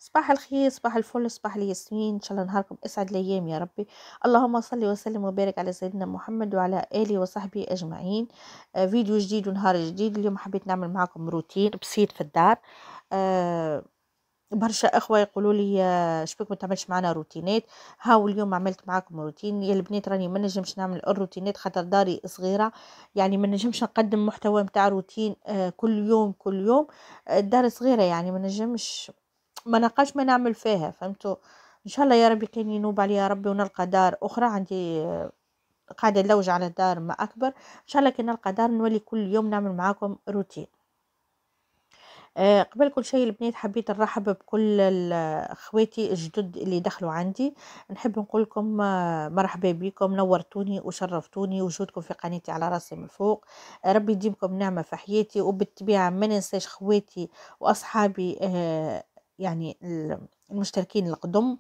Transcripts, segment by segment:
صباح الخير، صباح الفل، صباح الياسمين، إن شاء الله نهاركم أسعد الأيام يا ربي. اللهم صل وسلم وبارك على سيدنا محمد وعلى آله وصحبه أجمعين. فيديو جديد ونهار جديد. اليوم حبيت نعمل معاكم روتين بسيط في الدار. آه، برشا اخوة يقولوا لي شبيك ما تعملش معنا روتينات. هاو اليوم عملت معاكم روتين يا البنات. راني ما نجمش نعمل الروتينات خاطر داري صغيرة، يعني ما نجمش نقدم محتوى متاع روتين كل يوم كل يوم. الدار صغيرة يعني ما نجمش، ما نلقاش ما نعمل فيها، فهمتوا؟ ان شاء الله يا ربي كان ينوب عليا يا ربي ونلقى دار اخرى. عندي قاعدة نلوج على دار ما اكبر، ان شاء الله كي نلقى دار نولي كل يوم نعمل معاكم روتين. قبل كل شيء البنات حبيت نرحب بكل اخواتي الجدد اللي دخلوا عندي. نحب نقول لكم مرحبا بكم، نورتوني وشرفتوني، وجودكم في قناتي على راسي من فوق. ربي يديمكم نعمة في حياتي، وبالطبيعة ما ننساش خواتي واصحابي، يعني المشتركين القدم،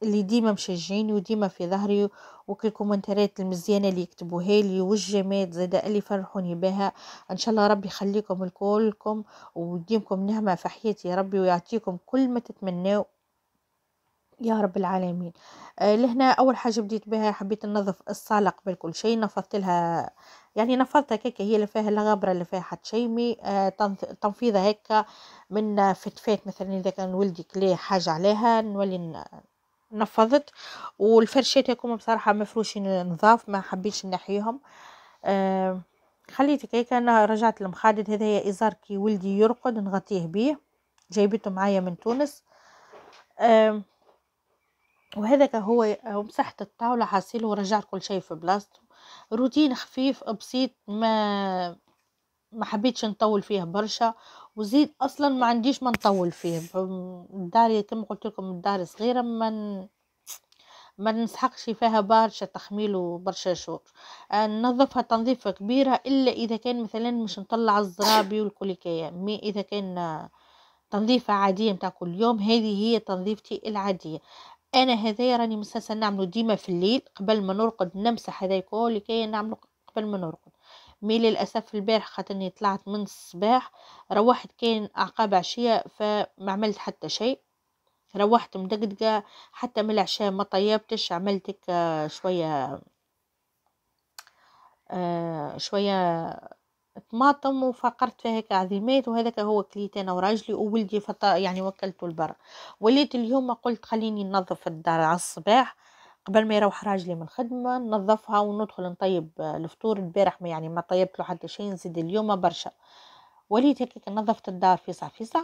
اللي ديما مشجعيني وديما في ظهري، وكالكومنتات المزيانة اللي يكتبوها لي والجماد زادا اللي يفرحوني بها. ان شاء الله ربي يخليكم لكلكم ويديمكم نعمة في حياتي يا ربي، ويعطيكم كل ما تتمنوا يا رب العالمين. لهنا اول حاجه بديت بها، حبيت ننظف الصاله. قبل كل شيء نفضت لها، يعني نفضتها كيكه هي اللي فيها الغبره اللي فيها حتى شيء مي تنفيضه هيك من فتفات. مثلا اذا كان ولدي كليه حاجه عليها نولي نفضت. والفرشات هكما بصراحه مفروشين نظاف، ما حبيتش نحيهم. آه خليت هيك. انا رجعت المخادد هذايا ازار كي ولدي يرقد نغطيه بيه، جايبته معايا من تونس. وهذاك هو مسحت الطاولة حاسيله ورجعت كل شيء في بلاصته. روتين خفيف بسيط، ما حبيتش نطول فيه برشا، وزيد اصلا ما عنديش ما نطول فيه. داري كما قلت لكم الدار صغيرة، ما نسحقش فيها برشا تخميل وبرشا شغل. ننظفها تنظيفة كبيرة إلا إذا كان مثلا مش نطلع الزرابي والكوليكية. مي إذا كان تنظيفة عادية متاع كل يوم، هذه هي تنظيفتي العادية. أنا هذا راني مساسا نعمله ديما في الليل قبل ما نرقد، نمسح هذا كل كي نعمله قبل ما نرقد. مي للأسف البارح خاطرني طلعت من الصباح، روحت كان عقاب عشية فما عملت حتى شيء. روحت مدقدقة، حتى من العشاء ما طيبتش. عملتك شوية شوية طماطم وفقرت فيها هيك عظيمات، وهذاك هو كليت انا وراجلي وولدي يعني وكلته البر. وليت اليوم قلت خليني ننظف الدار على الصباح قبل ما يروح راجلي من الخدمة، ننظفها وندخل نطيب الفطور. البارح يعني ما طيبت له حتى شيء، نزيد اليوم برشا. وليت هيك نظفت الدار فيسع فيسع.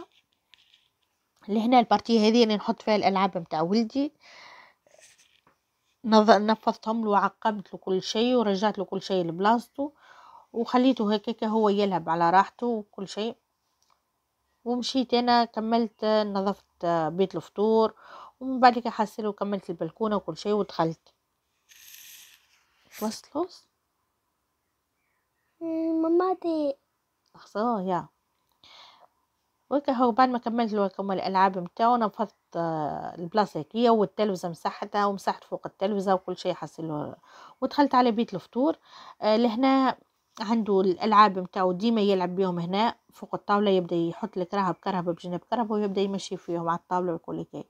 لهنا البارتي هذه اللي نحط فيها الالعاب متاع ولدي، نفضتهم له وعقمت له كل شيء ورجعت له كل شيء لبلاصته، وخليته هكاك هو يلعب على راحته وكل شيء. ومشيت انا كملت نظفت بيت الفطور، ومن بعد كده حسيت وكملت البلكونه وكل شيء ودخلت. وصلوا ماما دي اخصاه يا وكا. هو بعد ما كملت لكم الالعاب نتاعو نفضت البلاصه هكيه، والتلفزه مسحتها ومسحت فوق التلفزه وكل شيء حسيله. ودخلت على بيت الفطور. لهنا عنده الالعاب نتاعو ديما يلعب بيهم هنا فوق الطاوله، يبدا يحط لك كرهب كرهبه بجنب كرهبه ويبدا يمشي فيهم على الطاوله وكل شيء.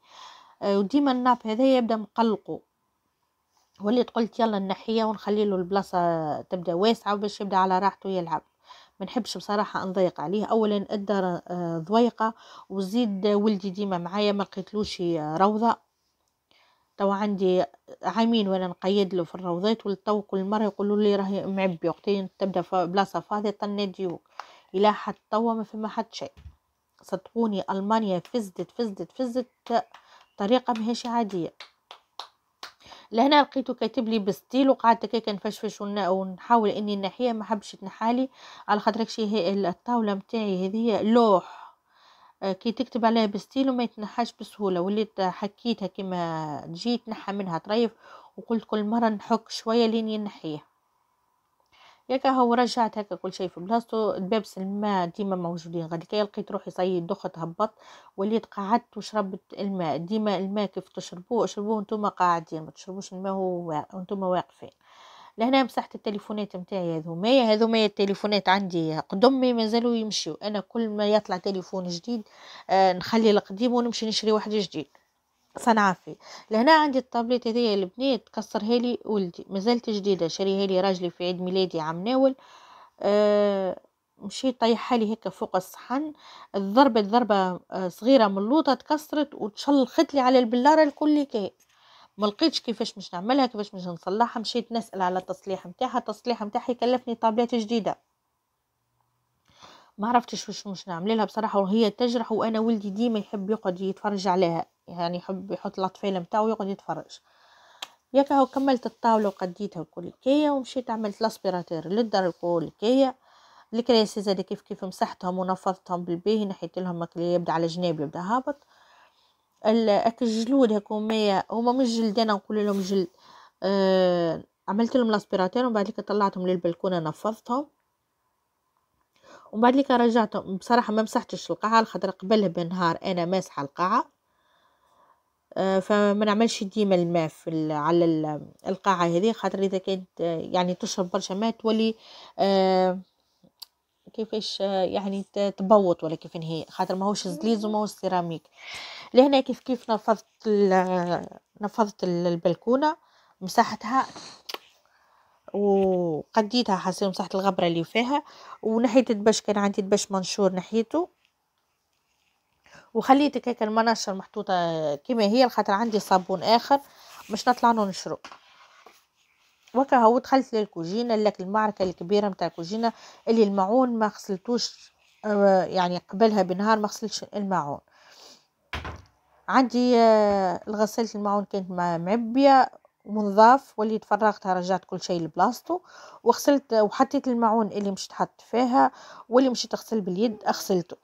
وديما الناب هذا يبدا مقلقه. وليت قلت يلا نحيه ونخلي له البلاصه تبدا واسعه باش يبدا على راحته يلعب. ما نحبش بصراحه نضيق عليه. اولا الدار ضويقه، وزيد ولدي ديما معايا ما لقيتلوش روضه. تو عندي عامين وانا نقيد له في الروضات، والتو كل مره يقولوا لي راهي معبي وقتين تبدا بلاصه فاضيه تناديوك. الى حتى توا ما فما حد شيء. صدقوني المانيا فزدت فزدت فزدت طريقه ماهيش عاديه. لهنا لقيته كاتب لي بستيل، وقعدت هكاك نفشفش ونحاول اني نحيه، ما حبش تنحالي على خاطرك شي. هي الطاوله متاعي هذه لوح، كي تكتب عليها بستيل وما يتنحاش بسهوله. وليت حكيتها كما جيت نحى منها طريف، وقلت كل مره نحك شويه لين ينحيه. ياك هو رجعت هكا كل شيء في بلاصتو. البابس الماء ديما موجودين. غادي كي لقيت روحي صيد دخت هبط، وليت قعدت وشربت الماء. ديما الماء كيف تشربوه اشربوه وانتم قاعدين، ما تشربوش الماء وانتم واقفين. لهنا مسحت التليفونات متاعي هذوما التليفونات عندي قدمي مازالوا يمشيو. انا كل ما يطلع تليفون جديد نخلي القديم ونمشي نشري واحد جديد صنعة فيه. لهنا عندي الطابلت هذيا البنات كسرها لي ولدي، مازالت جديدة، شريها لي راجلي في عيد ميلادي عام ناول. مشيت طيحها لي هكا فوق الصحن، ضربة صغيرة من اللوطة تكسرت وتشلخت لي على البلارة الكل كي ما لقيتش كيفاش باش نعملها، كيفاش باش نصلحها. مشيت نسأل على التصليح نتاعها يكلفني طابلات جديدة، ما عرفتش واش مش نعمل لها بصراحة. وهي تجرح وانا ولدي ديما يحب يقعد يتفرج عليها، يعني يحب يحط الاطفال نتاعو يقعد يتفرج. ياك هو كملت الطاولة وقديتها الكل كيا، ومشيت عملت لاسبيراتور للدار الكل كيا. الكراسي زاد كيف مسحتهم ونفضتهم بالباهي، نحيت لهم اللي يبدا على جناب يبدا هابط. الجلود هكو مية هما مش جلد، انا نقول لهم جلد. عملت لهم لاسبيراتور ومن بعد طلعتهم للبلكونه نفضتهم، ومن بعد رجعتهم. بصراحه ما مسحتش القاعه خاطر قبلها بنهار انا ماسحه القاعه. فما نعملش ديما الماء على القاعه هذه، خاطر اذا كانت يعني تشرب برشا ماء تولي كيفاش يعني تبوط ولا كيف هي، خاطر ماهوش زليز وماهوش سيراميك. لهنا كيف نفضت البلكونه مساحتها وقديتها حسيت مساحه الغبره اللي فيها، ونحيت الدبش، كان عندي دبش منشور نحيته، وخليت هيك المناشر محطوطه كما هي خاطر عندي صابون اخر مش نطلع ننشره. وكا ودخلت للكوجينه لك المعركه الكبيره نتاع الكوجينه اللي الماعون ما غسلتوش، يعني قبلها بنهار ما غسلتش الماعون. عندي الغسالة الماعون كانت معبيه ونظاف، وليت فرغتها رجعت كل شيء لبلاصتو، وغسلت وحطيت الماعون اللي مش تحط فيها واللي مش تغسل باليد اغسلته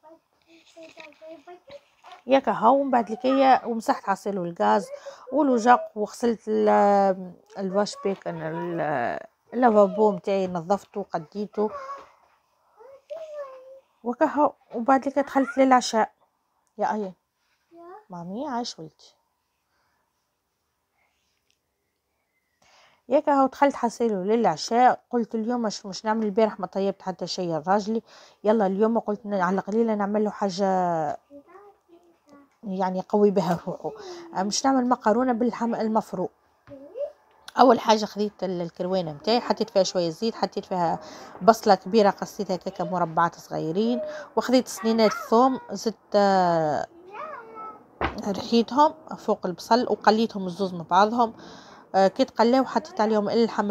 ياك هاو. من بعد لكيا ومسحت عصير الغاز والوجق، وغسلت الواش بيكن اللافابو متاعي نظفته وقديته وكهو. وبعد لك دخلت للعشاء. يا ايه مامي عايش ولدي ياك هاو. دخلت حسيله للعشاء، قلت اليوم مش نعمل البارح ما طيبت حتى شيء الراجلي، يلا اليوم قلت على القليله نعمل له حاجه يعني قوي بها روحه. مش نعمل مقارونه باللحم المفروم. اول حاجه خذيت الكروانه نتاعي، حطيت فيها شويه زيت، حطيت فيها بصله كبيره قصيتها كيكه مربعات صغيرين، وخذيت سنينات ثوم زدت رحيتهم فوق البصل وقليتهم الزوز مع بعضهم. كي تقلاو حطيت عليهم اللحم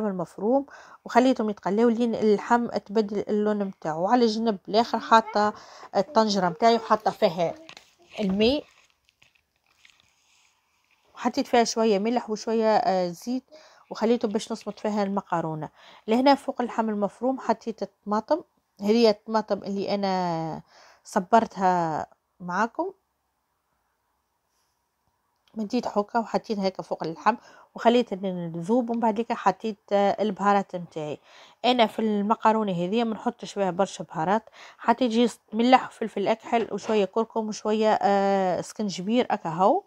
المفروم، وخليتهم يتقلاو لين اللحم تبدل اللون نتاعو. وعلى جنب الاخر حاطه الطنجره نتاعي وحاطه فيها الماء، وحطيت فيها شويه ملح وشويه زيت، وخليته باش نصمت فيها المقارونه. لهنا فوق اللحم المفروم حطيت الطماطم، هذه الطماطم اللي انا صبرتها معاكم، مديت حكه وحطيتها هيك فوق اللحم وخليت تذوب. ومن بعد كده حطيت البهارات نتاعي. انا في المقارونه هذه ما نحطش فيها برشا بهارات، حطيت جيست ملح وفلفل اكحل وشويه كركم وشويه سكنجبير اكاهو،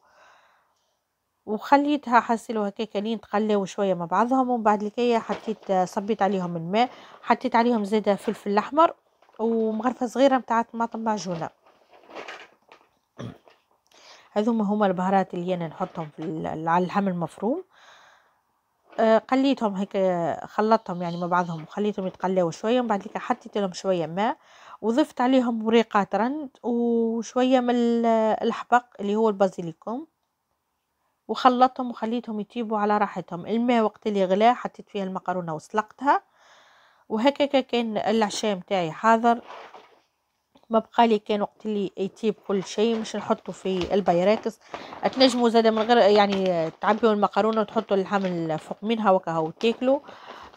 وخليتها حسلوا هكاك لين تقلاو شويه مع بعضهم. ومن بعد كده حطيت صبيت عليهم الماء، حطيت عليهم زيادة فلفل الاحمر ومغرفه صغيره نتاع طماطم معجونه. هذوما البهارات اللي انا نحطهم على اللحم المفروم. قليتهم هيك، خلطتهم يعني مع بعضهم وخليتهم يتقلاو شويه. ومن بعد كده حطيت لهم شويه ماء وضفت عليهم وريقات رند وشويه من الحبق اللي هو البازيليكوم، وخلطتهم وخليتهم يطيبوا على راحتهم. الماء وقت اللي غلا حطيت فيها المقرونه وسلقتها، وهكاك كان العشاء متاعي حاضر. ما بقالي كان وقت اللي يطيب كل شيء مش نحطه في البايركس. تنجموا زاده من غير يعني تعبيوا المقرونه وتحطوا اللحم فوق منها وكهو تاكلوا.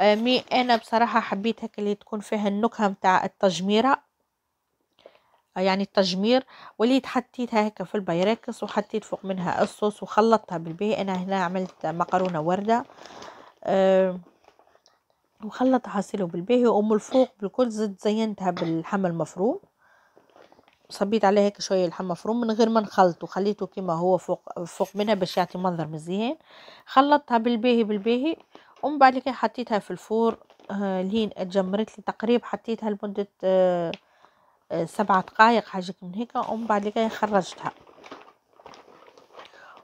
مي انا بصراحه حبيت هكا اللي تكون فيها النكهه متاع التجميره، يعني التجمير. وليت حطيتها هكا في البايركس وحطيت فوق منها الصوص وخلطتها بالباقي. انا هنا عملت مقرونه ورده وخلطها حسيله بالباقي، وام الفوق بالكل زينتها باللحم المفروم. صبيت عليه هيك شويه لحم مفروم من غير ما نخلطه، خليته كما هو فوق منها باش يعطي منظر مزيان. خلطتها بالباهي ومن بعد كده حطيتها في الفور. لين اتجمرت لي تقريبا، حطيتها لمده 7 دقائق حاجه من هيك، ومن بعد كده خرجتها.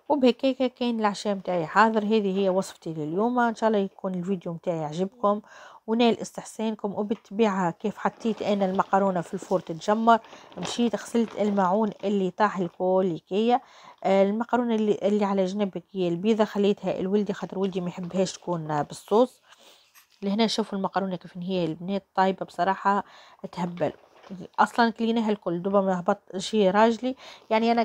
وبهيك كاين العشاء متاعي حاضر. هذه هي وصفتي لليوم، ان شاء الله يكون الفيديو متاعي يعجبكم ونال استحسانكم. وبالطبيعة كيف حطيت انا المقرونة في الفور تتجمر، مشيت غسلت الماعون اللي طاح الكل هكايا. المقرونة اللي على جنبك هي البيضة خليتها الولدي خاطر ولدي ما يحبهاش تكون بالصوص. لهنا شوفوا المقرونة كيف هي البنات طايبة بصراحة تهبل. اصلا كليناها الكل دوبا ما هبط شي راجلي، يعني انا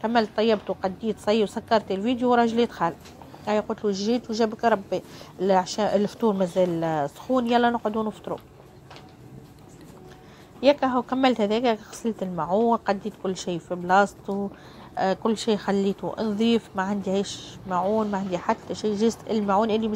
كملت طيبت وقديت صي وسكرت الفيديو وراجلي دخل. هاي قلت له جيت وجابك ربي العشاء الفطور مازال سخون، يلا نقعدوا نفطروا. ياك هو كملت هذاك، غسلت الماعون قديت كل شيء في بلاصتو. كل شيء خليته نظيف، ما عندي هيش معون، ما عندي حتى شيء، جست الماعون اللي